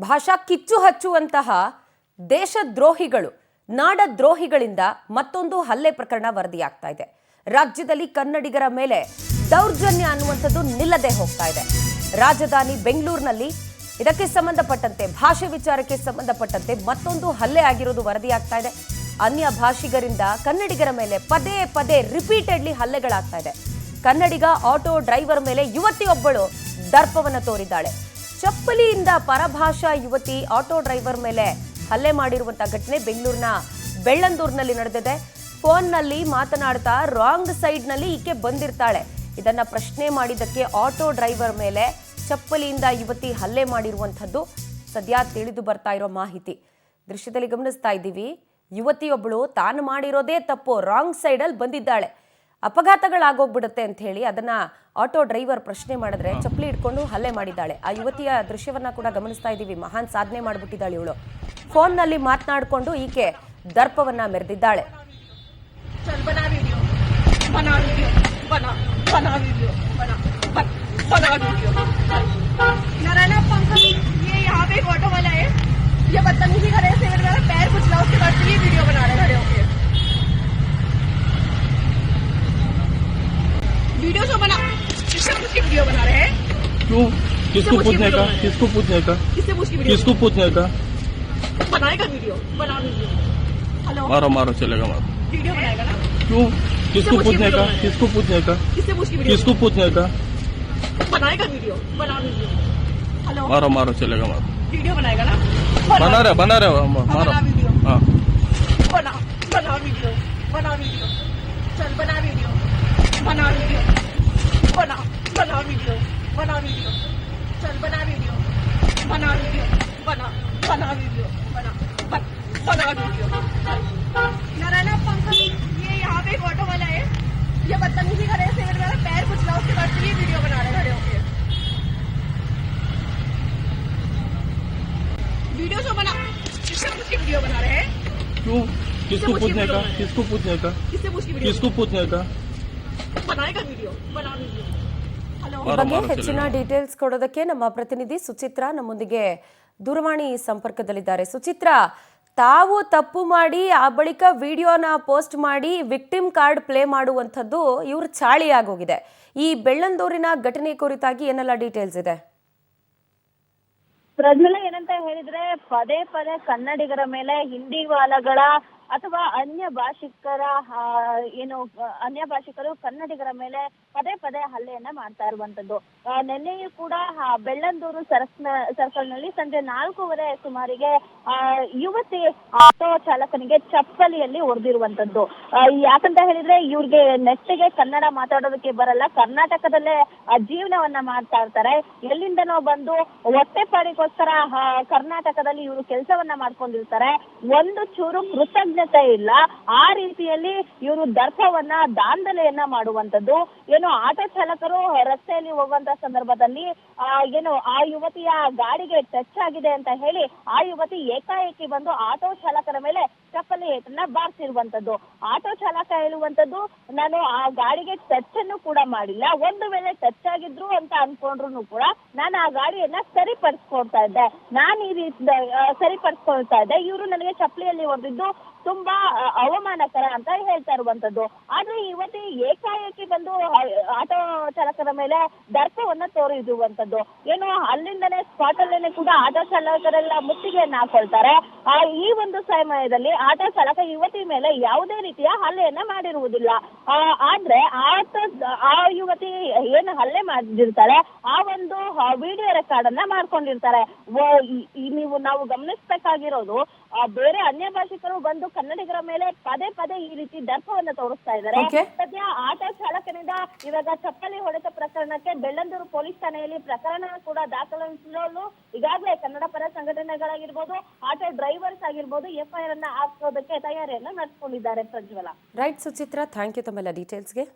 ಭಾಷಾ ಕಿಚ್ಚು ಹಚ್ಚುವಂತಹ ದೇಶದ್ರೋಹಿಗಳು ನಾಡದ್ರೋಹಿಗಳಿಂದ ಮತ್ತೊಂದು ಹಲ್ಲೆ ಪ್ರಕರಣ ವರದಿಯಾಗ್ತಾ ಇದೆ. ರಾಜ್ಯದಲ್ಲಿ ಕನ್ನಡಿಗರ ಮೇಲೆ ದೌರ್ಜನ್ಯ ಅನ್ನುವಂಥದ್ದು ನಿಲ್ಲದೆ ಹೋಗ್ತಾ ಇದೆ. ರಾಜಧಾನಿ ಬೆಂಗಳೂರಿನಲ್ಲಿ ಇದಕ್ಕೆ ಸಂಬಂಧಪಟ್ಟಂತೆ ಭಾಷೆ ವಿಚಾರಕ್ಕೆ ಸಂಬಂಧಪಟ್ಟಂತೆ ಮತ್ತೊಂದು ಹಲ್ಲೆ ಆಗಿರೋದು ವರದಿಯಾಗ್ತಾ ಇದೆ. ಅನ್ಯ ಭಾಷಿಗರಿಂದ ಕನ್ನಡಿಗರ ಮೇಲೆ ಪದೇ ಪದೇ ರಿಪೀಟೆಡ್ಲಿ ಹಲ್ಲೆಗಳಾಗ್ತಾ ಇದೆ. ಕನ್ನಡಿಗ ಆಟೋ ಡ್ರೈವರ್ ಮೇಲೆ ಯುವತಿಯೊಬ್ಬಳು ದರ್ಪವನ್ನು ತೋರಿದ್ದಾಳೆ. ಚಪ್ಪಲಿಯಿಂದ ಪರಭಾಷಾ ಯುವತಿ ಆಟೋ ಡ್ರೈವರ್ ಮೇಲೆ ಹಲ್ಲೆ ಮಾಡಿರುವಂತಹ ಘಟನೆ ಬೆಂಗಳೂರಿನ ಬೆಳ್ಳಂದೂರಿನಲ್ಲಿ ನಡೆದಿದೆ. ಫೋನ್ನಲ್ಲಿ ಮಾತನಾಡ್ತಾ ರಾಂಗ್ ಸೈಡ್ನಲ್ಲಿ ಈಕೆ ಬಂದಿರ್ತಾಳೆ. ಇದನ್ನ ಪ್ರಶ್ನೆ ಮಾಡಿದ್ದಕ್ಕೆ ಆಟೋ ಡ್ರೈವರ್ ಮೇಲೆ ಚಪ್ಪಲಿಯಿಂದ ಯುವತಿ ಹಲ್ಲೆ ಮಾಡಿರುವಂಥದ್ದು ಸದ್ಯ ತಿಳಿದು ಬರ್ತಾ ಇರೋ ಮಾಹಿತಿ. ದೃಶ್ಯದಲ್ಲಿ ಗಮನಿಸ್ತಾ ಇದ್ದೀವಿ, ಯುವತಿಯೊಬ್ಬಳು ತಾನು ಮಾಡಿರೋದೇ ತಪ್ಪು, ರಾಂಗ್ ಸೈಡಲ್ಲಿ ಬಂದಿದ್ದಾಳೆ, ಅಪಘಾತಗಳಾಗೋಗ್ಬಿಡುತ್ತೆ ಅಂತ ಹೇಳಿ ಅದನ್ನ ಆಟೋ ಡ್ರೈವರ್ ಪ್ರಶ್ನೆ ಮಾಡಿದ್ರೆ ಚಪ್ಪಲಿ ಇಟ್ಕೊಂಡು ಹಲ್ಲೆ ಮಾಡಿದ್ದಾಳೆ. ಆ ಯುವತಿಯ ದೃಶ್ಯವನ್ನ ಕೂಡ ಗಮನಿಸ್ತಾ ಇದ್ದೀವಿ. ಮಹಾನ್ ಸಾಧನೆ ಮಾಡಿಬಿಟ್ಟಿದ್ದಾಳೆ ಇವಳು. ಫೋನ್ನಲ್ಲಿ ಮಾತನಾಡಿಕೊಂಡು ಈಕೆ ದರ್ಪವನ್ನ ಮೆರೆದಿದ್ದಾಳೆ. वीडियो जो बना उसकी वीडियो बना रहे हैं क्यों? किसको पूछने का? किसको पूछने का? किसको पूछने का? बनाएगा वीडियो, बना वीडियो। हेलो, मारो मारो चलेगा, मारो। वीडियो बनाएगा ना? क्यों? किसको पूछने का? किसको पूछने का? किसको पूछने का? बनाएगा वीडियो, बना वीडियो। हेलो, मारो मारो चलेगा, मारो। वीडियो बनाएगा ना? बना रहे मारो। वीडियो, हाँ, बना वीडियो, बना वीडियो, चल बना वीडियो, बना वीडियो, बना वीडियो, बना वीडियो, चल बना वीडियो, बना वीडियो, बना वीडियो, बना वीडियो। नारायण पंकज, ये यहाँ पे एक ऑटो वाला है, ये बदतमीजी कर रहे हैं, मेरा पैर कुचला, उसके बाद ये वीडियो बना रहे खड़े होके। वीडियो जो बना उसकी वीडियो बना रहे हैं क्यों? किसको पूछने का? किसको पूछने का? किसको पूछने का? बनाएगा वीडियो, बना वीडियो। ಈ ಬಗ್ಗೆ ಹೆಚ್ಚಿನ ಡೀಟೇಲ್ಸ್ ಕೊಡೋದಕ್ಕೆ ನಮ್ಮ ಪ್ರತಿನಿಧಿ ಸುಚಿತ್ರಾ ನಮ್ಮೊಂದಿಗೆ ದೂರವಾಣಿ ಸಂಪರ್ಕದಲ್ಲಿದ್ದಾರೆ. ಸುಚಿತ್ರಾ, ತಾವು ತಪ್ಪು ಮಾಡಿ ಆ ಬಳಿಕ ವಿಡಿಯೋನ ಪೋಸ್ಟ್ ಮಾಡಿ ವಿಕ್ಟಿಮ್ ಕಾರ್ಡ್ ಪ್ಲೇ ಮಾಡುವಂಥದ್ದು ಇವ್ರ ಚಾಳಿ ಆಗೋಗಿದೆ. ಈ ಬೆಳ್ಳಂದೂರಿನ ಘಟನೆ ಕುರಿತಾಗಿ ಏನೆಲ್ಲ ಡೀಟೇಲ್ಸ್ ಇದೆ? ಪ್ರಜ್ವಲ, ಏನಂತ ಹೇಳಿದ್ರೆ ಪದೇ ಪದೇ ಕನ್ನಡಿಗರ ಮೇಲೆ ಹಿಂದಿ ವಾಲಗಳ ಅಥವಾ ಅನ್ಯ ಭಾಷಿಕರು ಕನ್ನಡಿಗರ ಮೇಲೆ ಪದೇ ಪದೇ ಹಲ್ಲೆಯನ್ನ ಮಾಡ್ತಾ ಇರುವಂತದ್ದು. ನಿನ್ನೆಯೂ ಕೂಡ ಬೆಳ್ಳಂದೂರು ಸರ್ಕಲ್ ನಲ್ಲಿ ಸಂಜೆ 4:15 ಸುಮಾರಿಗೆ ಯುವತಿ ಆಟೋ ಚಾಲಕನಿಗೆ ಚಪ್ಪಲಿಯಲ್ಲಿ ಹೊಡೆದಿರುವಂತದ್ದು. ಯಾಕಂತ ಹೇಳಿದ್ರೆ ಇವ್ರಿಗೆ ನೆಟ್ಟಿಗೆ ಕನ್ನಡ ಮಾತಾಡೋದಕ್ಕೆ ಬರಲ್ಲ, ಕರ್ನಾಟಕದಲ್ಲೇ ಜೀವನವನ್ನ ಮಾಡ್ತಾ ಇರ್ತಾರೆ. ಎಲ್ಲಿಂದನೋ ಬಂದು ಹೊಟ್ಟೆಪಾಡಿಗೋಸ್ಕರ ಕರ್ನಾಟಕದಲ್ಲಿ ಇವರು ಕೆಲಸವನ್ನ ಮಾಡ್ಕೊಂಡಿರ್ತಾರೆ. ಒಂದು ಚೂರು ಕೃತಜ್ಞತೆ ಇಲ್ಲ. ಆ ರೀತಿಯಲ್ಲಿ ಇವರು ದರ್ಪವನ್ನ ದಾಂಧಲೆಯನ್ನ ಮಾಡುವಂತದ್ದು. ಏನು ಆಟೋ ಚಾಲಕರು ರಸ್ತೆಯಲ್ಲಿ ಹೋಗುವಂತ ಸಂದರ್ಭದಲ್ಲಿ ಆ ಯುವತಿಯ ಗಾಡಿಗೆ ಟಚ್ ಆಗಿದೆ ಅಂತ ಹೇಳಿ ಆ ಯುವತಿ ಏಕಾಏಕಿ ಬಂದು ಆಟೋ ಚಾಲಕರ ಮೇಲೆ ಚಪ್ಪಲಿಯನ್ನ ಬಾರಿಸಿರುವಂತದ್ದು. ಆಟೋ ಚಾಲಕ ಹೇಳುವಂತದ್ದು, ನಾನು ಆ ಗಾಡಿಗೆ ಟಚ್ ಅನ್ನು ಕೂಡ ಮಾಡಿಲ್ಲ, ಒಂದು ವೇಳೆ ಟಚ್ ಆಗಿದ್ರು ಅಂತ ಅನ್ಕೊಂಡ್ರು ಕೂಡ ನಾನು ಆ ಗಾಡಿಯನ್ನ ಸರಿಪಡಿಸ್ಕೊಳ್ತಾ ಇದ್ದೆ, ನಾನು ಈ ರೀತಿ ಸರಿಪಡಿಸ್ಕೊಳ್ತಾ ಇದ್ದೆ, ಇವರು ನನಗೆ ಚಪ್ಪಲಿಯಲ್ಲಿ ಹೊಡೆದಿದ್ದು ತುಂಬಾ ಅವಮಾನಕರ ಅಂತ ಹೇಳ್ತಾ ಇರುವಂತದ್ದು. ಆದ್ರೆ ಯುವತಿ ಏಕಾಏಕಿ ಬಂದು ಆಟೋ ಚಾಲಕರ ಮೇಲೆ ದರ್ಪವನ್ನ ತೋರಿಸುವಂತದ್ದು. ಏನು ಅಲ್ಲಿಂದನೇ ಸ್ಪಾಟ್ ಅಲ್ಲೇನೆ ಕೂಡ ಆಟೋ ಚಾಲಕರೆಲ್ಲ ಮುತ್ತಿಗೆಯನ್ನ ಹಾಕೊಳ್ತಾರೆ. ಈ ಒಂದು ಸಮಯದಲ್ಲಿ ಆಟೋ ಚಾಲಕ ಯುವತಿ ಮೇಲೆ ಯಾವುದೇ ರೀತಿಯ ಹಲ್ಲೆಯನ್ನ ಮಾಡಿರುವುದಿಲ್ಲ. ಆದ್ರೆ ಆ ಯುವತಿ ಏನು ಹಲ್ಲೆ ಮಾಡಿರ್ತಾಳೆ ಆ ಒಂದು ವಿಡಿಯೋ ರೆಕಾರ್ಡ್ ಅನ್ನ ಮಾಡ್ಕೊಂಡಿರ್ತಾರೆ. ನಾವು ಗಮನಿಸಬೇಕಾಗಿರೋದು, ಬೇರೆ ಅನ್ಯ ಭಾಷಿಕರು ಬಂದು ಕನ್ನಡಿಗರ ಮೇಲೆ ಪದೇ ಪದೇ ಈ ರೀತಿ ದರ್ಪವನ್ನ ತೋರಿಸ್ತಾ ಇದ್ದಾರೆ. ಸದ್ಯ ಆಟೋ ಚಾಲಕನಿಂದ ಇವಾಗ ಚಪ್ಪಲಿ ಹೊಡೆತ ಪ್ರಕರಣಕ್ಕೆ ಬೆಳ್ಳಂದೂರು ಪೊಲೀಸ್ ಠಾಣೆಯಲ್ಲಿ ಪ್ರಕರಣ ಕೂಡ ದಾಖಲಿಸಲು ಈಗಾಗಲೇ ಕನ್ನಡ ಪರ ಸಂಘಟನೆಗಳಾಗಿರ್ಬೋದು, ಆಟೋ ಡ್ರೈವರ್ಸ್ ಆಗಿರ್ಬೋದು ಎಫ್ಐಆರ್ ಅನ್ನ ಹಾಕೋದಕ್ಕೆ ತಯಾರಿಯನ್ನ ನಡೆಸಿಕೊಂಡಿದ್ದಾರೆ. ಪ್ರಜ್ವಲ. ರೈಟ್ ಸುಚಿತ್ರಾ, ಥ್ಯಾಂಕ್ ಯು ತಮ್ಮೆಲ್ಲ ಡೀಟೇಲ್ಸ್ಗೆ.